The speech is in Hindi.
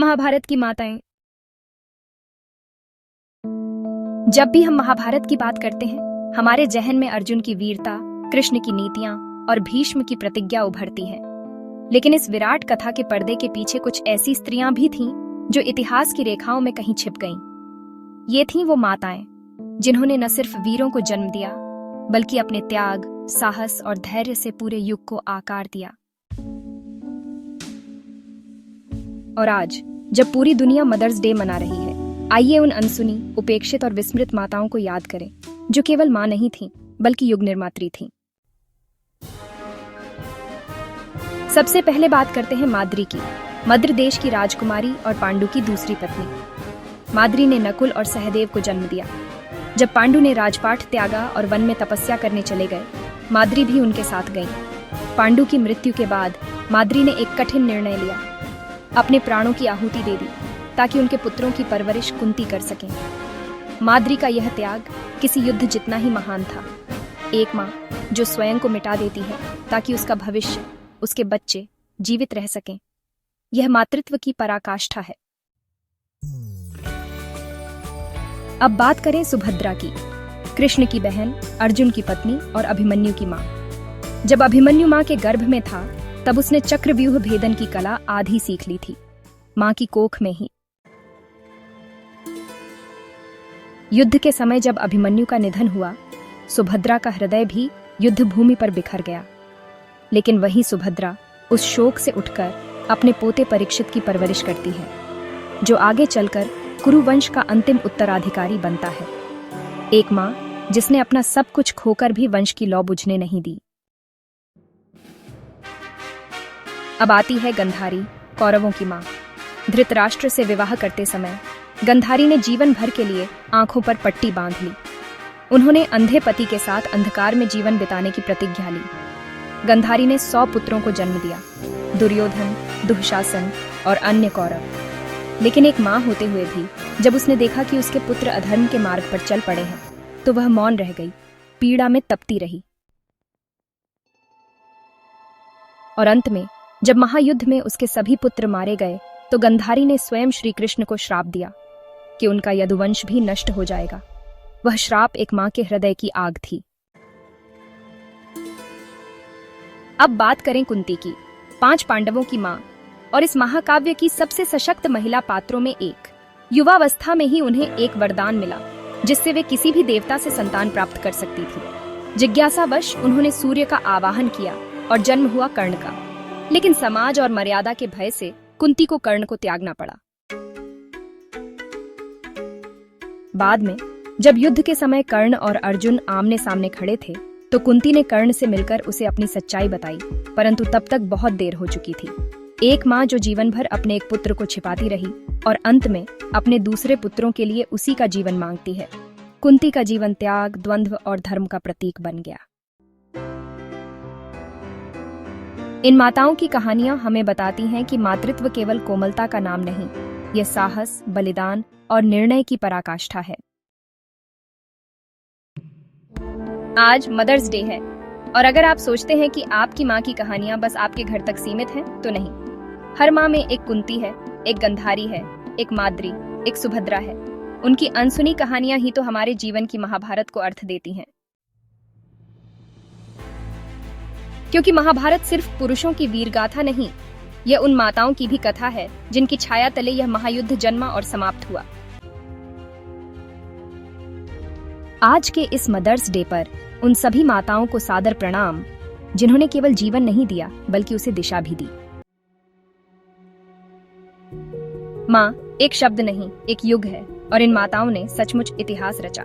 महाभारत की माताएं। जब भी हम महाभारत की बात करते हैं, हमारे जहन में अर्जुन की वीरता, कृष्ण की नीतियां और भीष्म की प्रतिज्ञा उभरती है। लेकिन इस विराट कथा के पर्दे के पीछे कुछ ऐसी स्त्रियां भी थीं जो इतिहास की रेखाओं में कहीं छिप गईं। ये थीं वो माताएं जिन्होंने न सिर्फ वीरों को जन्म दिया, बल्कि अपने त्याग, साहस और धैर्य से पूरे युग को आकार दिया। और आज जब पूरी दुनिया मदर्स डे मना रही है, आइए उन अनसुनी, उपेक्षित और विस्मृत माताओं को याद करें जो केवल मां नहीं थीं, बल्कि युग निर्मात्री थीं। सबसे पहले बात करते हैं माद्री की। मद्र देश की राजकुमारी और पांडु की दूसरी पत्नी। माद्री ने नकुल और सहदेव को जन्म दिया। जब पांडु ने राजपाट त्यागा और वन में तपस्या करने चले गए, माद्री भी उनके साथ गईं। पांडु की मृत्यु के बाद माद्री ने एक कठिन निर्णय लिया, अपने प्राणों की आहुति दे दी ताकि उनके पुत्रों की परवरिश कुंती कर सकें। माद्री का यह त्याग किसी युद्ध जितना ही महान था। एक मां जो स्वयं को मिटा देती है ताकि उसका भविष्य, उसके बच्चे जीवित रह सकें, यह मातृत्व की पराकाष्ठा है। अब बात करें सुभद्रा की, कृष्ण की बहन, अर्जुन की पत्नी और अभिमन्यु की मां। जब अभिमन्यु मां के गर्भ में था, तब उसने चक्रव्यूह भेदन की कला आधी सीख ली थी, मां की कोख में ही। युद्ध के समय जब अभिमन्यु का निधन हुआ, सुभद्रा का हृदय भी युद्ध भूमि पर बिखर गया। लेकिन वही सुभद्रा उस शोक से उठकर अपने पोते परीक्षित की परवरिश करती है, जो आगे चलकर कुरुवंश का अंतिम उत्तराधिकारी बनता है। एक मां जिसने अपना सब कुछ खोकर भी वंश की लौ बुझने नहीं दी। अब आती है गंधारी, कौरवों की मां। धृतराष्ट्र से विवाह करते समय गंधारी ने जीवन भर के लिए आंखों पर पट्टी बांध ली। उन्होंने अंधे पति के साथ अंधकार में जीवन बिताने की प्रतिज्ञा ली। गंधारी ने 100 पुत्रों को जन्म दिया, दुर्योधन, दुःशासन और अन्य कौरव। लेकिन एक मां होते हुए भी जब उसने देखा कि उसके पुत्र अधर्म के मार्ग पर चल पड़े हैं, तो वह मौन रह गई, पीड़ा में तपती रही। और अंत में जब महायुद्ध में उसके सभी पुत्र मारे गए, तो गंधारी ने स्वयं श्री कृष्ण को श्राप दिया कि उनका यदुवंश भी नष्ट हो जाएगा। वह श्राप एक मां के हृदय की आग थी। अब बात करें कुंती की, 5 पांडवों की मां और इस महाकाव्य की सबसे सशक्त महिला पात्रों में एक। युवावस्था में ही उन्हें एक वरदान मिला, जिससे वे किसी भी देवता से संतान प्राप्त कर सकती थी। जिज्ञासावश उन्होंने सूर्य का आवाहन किया और जन्म हुआ कर्ण का। लेकिन समाज और मर्यादा के भय से कुंती को कर्ण को त्यागना पड़ा। बाद में जब युद्ध के समय कर्ण और अर्जुन आमने सामने खड़े थे, तो कुंती ने कर्ण से मिलकर उसे अपनी सच्चाई बताई, परंतु तब तक बहुत देर हो चुकी थी। एक मां जो जीवन भर अपने एक पुत्र को छिपाती रही और अंत में अपने दूसरे पुत्रों के लिए उसी का जीवन मांगती है। कुंती का जीवन त्याग, द्वंद्व और धर्म का प्रतीक बन गया। इन माताओं की कहानियां हमें बताती हैं कि मातृत्व केवल कोमलता का नाम नहीं, यह साहस, बलिदान और निर्णय की पराकाष्ठा है। आज मदर्स डे है, और अगर आप सोचते हैं कि आपकी माँ की कहानियां बस आपके घर तक सीमित हैं, तो नहीं। हर माँ में एक कुंती है, एक गंधारी है, एक माद्री, एक सुभद्रा है। उनकी अनसुनी कहानियां ही तो हमारे जीवन की महाभारत को अर्थ देती हैं। क्योंकि महाभारत सिर्फ पुरुषों की वीरगाथा नहीं, यह उन माताओं की भी कथा है जिनकी छाया तले यह महायुद्ध जन्मा और समाप्त हुआ। आज के इस मदर्स डे पर उन सभी माताओं को सादर प्रणाम, जिन्होंने केवल जीवन नहीं दिया, बल्कि उसे दिशा भी दी। मां एक शब्द नहीं, एक युग है, और इन माताओं ने सचमुच इतिहास रचा।